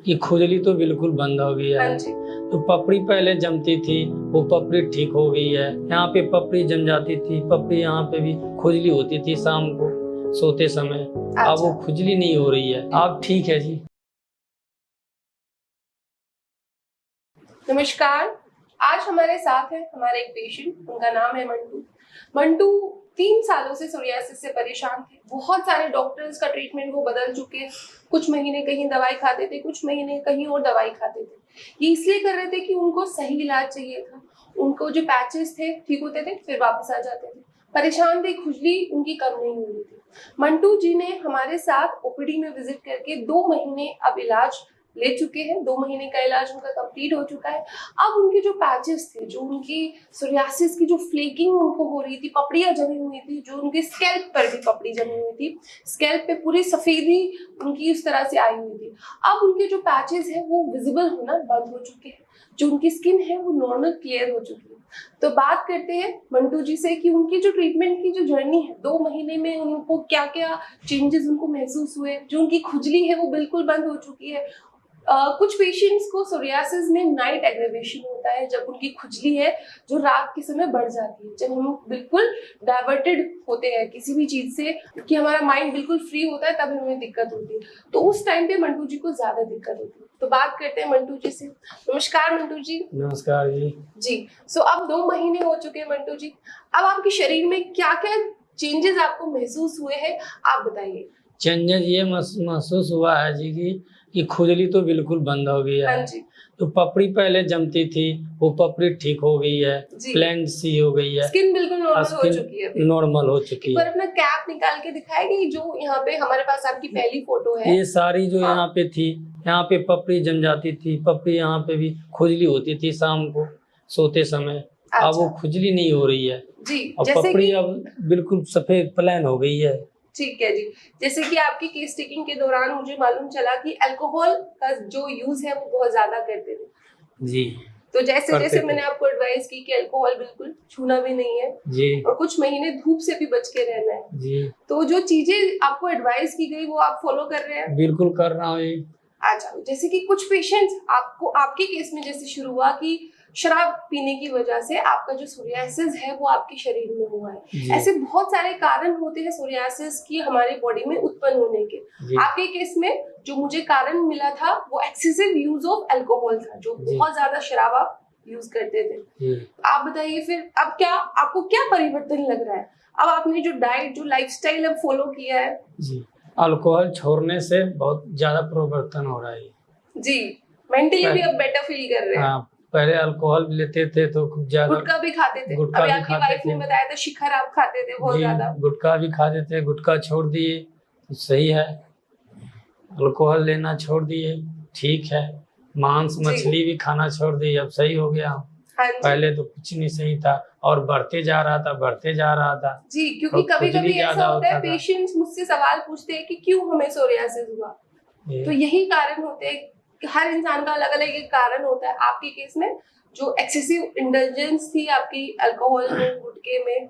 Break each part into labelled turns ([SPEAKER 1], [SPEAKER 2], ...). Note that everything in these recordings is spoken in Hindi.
[SPEAKER 1] कि खुजली तो बिल्कुल बंद हो गई है। तो पपड़ी पहले जमती थी, वो पपड़ी ठीक हो गई है। यहाँ पे पपड़ी जम जाती थी, पपड़ी यहाँ पे भी खुजली होती थी शाम को सोते समय। अब वो खुजली नहीं हो रही है, अब ठीक है जी।
[SPEAKER 2] नमस्कार, आज हमारे साथ है हमारे एक पेशेंट, उनका नाम है मंटू। मंटू 3 सालों से सोरियासिस से परेशान थे। बहुत सारे डॉक्टर्स का ट्रीटमेंट वो बदल चुके हैं। कुछ महीने कहीं दवाई खाते थे, कुछ महीने कहीं और दवाई खाते थे। ये इसलिए कर रहे थे कि उनको सही इलाज चाहिए था। उनको जो पैचेस थे ठीक होते थे, फिर वापस आ जाते थे। परेशान थे, खुजली उनकी कम नहीं हो रही थी। मंटू जी ने हमारे साथ ओपीडी में विजिट करके 2 महीने अब इलाज ले चुके हैं। 2 महीने का इलाज उनका कंप्लीट हो चुका है। अब उनके जो पैचेस थे, जो उनकी सोरियासिस की जो फ्लेकिंग उनको हो रही थी, पपड़ियां जमी हुई थी, जो उनके स्कैल्प पर भी पपड़ी जमी हुई थी, स्कैल्प पे पूरी सफेदी उनकी उस तरह से आई हुई थी, अब उनके जो पैचेस हैं वो विजिबल होना बंद हो चुके हैं। जो उनकी स्किन है वो नॉर्मल क्लियर हो चुकी है। तो बात करते हैं मंटू जी से कि उनकी जो ट्रीटमेंट की जो जर्नी है, 2 महीने में उनको क्या क्या चेंजेस उनको महसूस हुए। जो उनकी खुजली है वो बिल्कुल बंद हो चुकी है। कुछ पेशेंट्स को सोरियासिस में नाइट एग्रेवेशन होता है, जब उनकी खुजली है जो रात के समय बढ़ जाती है, जब हम बिल्कुल डाइवर्टेड होते हैं किसी भी चीज से, कि हमारा माइंड बिल्कुल फ्री होता है, तब हमें दिक्कत होती है। तो उस टाइम पे मंटू जी को ज्यादा दिक्कत होती है। तो बात करते हैं मंटू जी से। नमस्कार मंटू जी।
[SPEAKER 1] नमस्कार जी।
[SPEAKER 2] जी, सो अब 2 महीने हो चुके हैं मंटू जी। अब आपके शरीर में क्या क्या चेंजेस आपको महसूस हुए हैं, आप बताइए।
[SPEAKER 1] चेंजेस ये महसूस हुआ है जी कि खुजली तो बिल्कुल बंद हो गई है।
[SPEAKER 2] हाँ जी।
[SPEAKER 1] तो पपड़ी पहले जमती थी, वो पपड़ी ठीक हो गई है, प्लेन सी हो गई है,
[SPEAKER 2] स्किन बिल्कुल नॉर्मल हो चुकी है।
[SPEAKER 1] नॉर्मल हो चुकी है।
[SPEAKER 2] पर अपना कैप निकाल के दिखाएगी, जो यहाँ पे हमारे पास आपकी पहली फोटो है।
[SPEAKER 1] ये सारी जो यहाँ पे थी, यहाँ पे पपड़ी जम जाती थी, पपड़ी यहाँ पे भी खुजली होती थी शाम को सोते समय। अब वो खुजली नहीं हो रही है
[SPEAKER 2] जी।
[SPEAKER 1] और पपड़ी अब बिल्कुल सफेद प्लेन हो गई है।
[SPEAKER 2] ठीक है जी। जैसे कि आपकी केस टेकिंग के दौरान मुझे मालूम चला कि अल्कोहल का जो यूज है वो बहुत ज्यादा करते थे
[SPEAKER 1] जी।
[SPEAKER 2] तो जैसे मैंने आपको एडवाइस की कि अल्कोहल बिल्कुल छूना भी नहीं है
[SPEAKER 1] जी,
[SPEAKER 2] और कुछ महीने धूप से भी बच के रहना है
[SPEAKER 1] जी।
[SPEAKER 2] तो जो चीजें आपको एडवाइस की गई वो आप फॉलो कर रहे हैं?
[SPEAKER 1] बिल्कुल कर रहा हूँ।
[SPEAKER 2] अच्छा, जैसे कि कुछ पेशेंट्स आपको आपके केस में जैसे शुरू हुआ कि शराब पीने की वजह से आपका जो सोरियासिस है वो आपके शरीर में हुआ है। ऐसे बहुत सारे कारण होते हैं सोरियासिस की हमारी बॉडी में उत्पन्न होने के। आपके केस में जो मुझे कारण मिला था वो एक्सेसिव यूज ऑफ अल्कोहल था, जो बहुत ज्यादा शराब आप यूज करते थे। आप बताइए फिर अब क्या आपको क्या परिवर्तन लग रहा है? अब आपने जो डाइट जो लाइफस्टाइल अब फॉलो किया है
[SPEAKER 1] जी, अल्कोहल छोड़ने से बहुत ज्यादा परिवर्तन हो रहा है
[SPEAKER 2] जी। मेंटली भी अब बेटर फील कर रहे हैं।
[SPEAKER 1] हाँ, पहले अल्कोहल लेते थे तो खूब ज्यादा,
[SPEAKER 2] गुटखा भी खाते थे।
[SPEAKER 1] गुटखा
[SPEAKER 2] अभी
[SPEAKER 1] भी
[SPEAKER 2] आपकी
[SPEAKER 1] खाते
[SPEAKER 2] वाइफ ने बताया था शिखर आप खाते थे बहुत ज्यादा।
[SPEAKER 1] गुटखा भी खाते थे, गुटखा छोड़ दिए तो सही है। अल्कोहल लेना छोड़ दिए, ठीक है। मांस मछली भी खाना छोड़ दिए, अब सही हो गया। पहले तो कुछ नहीं सही था और बढ़ते जा रहा था
[SPEAKER 2] जी। क्योंकि कभी कभी ऐसा होता है, पेशेंट्स मुझसे सवाल पूछते हैं कि क्यों हमें सोरियासिस हुआ। तो यही कारण होते हैं, हर इंसान का अलग अलग एक कारण होता है। आपके केस में जो एक्सेसिव इंडल्जेंस थी आपकी अल्कोहल में, गुटखे में,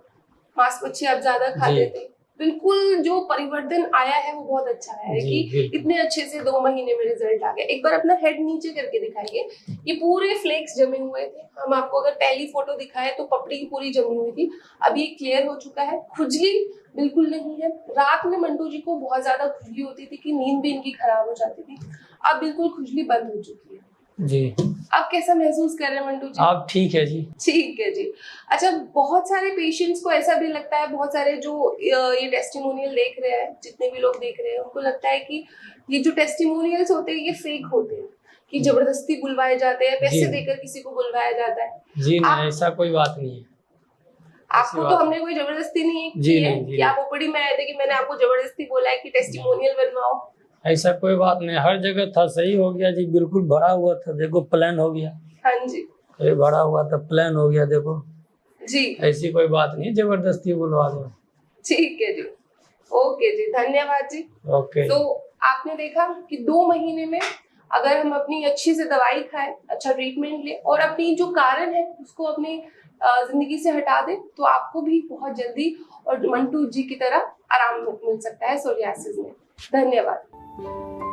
[SPEAKER 2] मांस मच्छी आप ज्यादा खाते थे, बिल्कुल जो परिवर्तन आया है वो बहुत अच्छा है कि इतने अच्छे से 2 महीने में रिजल्ट आ गया। एक बार अपना हेड नीचे करके दिखाइए। ये पूरे फ्लेक्स जमे हुए थे। हम आपको अगर पहली फोटो दिखाए तो पपड़ी पूरी जमी हुई थी, अब ये क्लियर हो चुका है। खुजली बिल्कुल नहीं है। रात में मंटू जी को बहुत ज्यादा खुजली होती थी कि नींद भी इनकी खराब हो जाती थी, अब बिल्कुल खुजली बंद हो चुकी है
[SPEAKER 1] जी।
[SPEAKER 2] आप कैसा महसूस कर रहे हैं मंटू जी?
[SPEAKER 1] आप ठीक है जी।
[SPEAKER 2] ठीक है जी। अच्छा, बहुत सारे पेशेंट्स को ऐसा भी लगता है, बहुत सारे जो ये टेस्टिमोनियल देख रहे हैं, जितने भी लोग देख रहे हैं, उनको लगता है कि ये जो टेस्टिमोनियल्स होते हैं ये फेक होते हैं, कि जबरदस्ती बुलवाए जाते हैं, पैसे देकर किसी को बुलवाया जाता है।
[SPEAKER 1] जी नहीं, ऐसा कोई बात नहीं है।
[SPEAKER 2] आपको तो हमने कोई जबरदस्ती नहीं की है कि आप ओपीडी में आए थे कि मैंने आपको जबरदस्ती बोला है कि टेस्टिमोनियल बनवाओ।
[SPEAKER 1] ऐसा कोई बात नहीं, हर जगह था, सही हो गया जी। बिल्कुल भरा हुआ था, देखो प्लान हो गया।
[SPEAKER 2] हाँ जी।
[SPEAKER 1] अरे भरा हुआ था, प्लान हो गया, देखो
[SPEAKER 2] जी।
[SPEAKER 1] ऐसी कोई बात नहीं, जबरदस्ती बुलवा दो।
[SPEAKER 2] ठीक है जी, ओके जी, धन्यवाद जी।
[SPEAKER 1] ओके।
[SPEAKER 2] तो आपने देखा कि 2 महीने में अगर हम अपनी अच्छी से दवाई खाएं, अच्छा ट्रीटमेंट ले और अपनी जो कारण है उसको अपनी जिंदगी से हटा दे, तो आपको भी बहुत जल्दी और मंटू जी की तरह आराम मिल सकता है सोरियासिस में। धन्यवाद।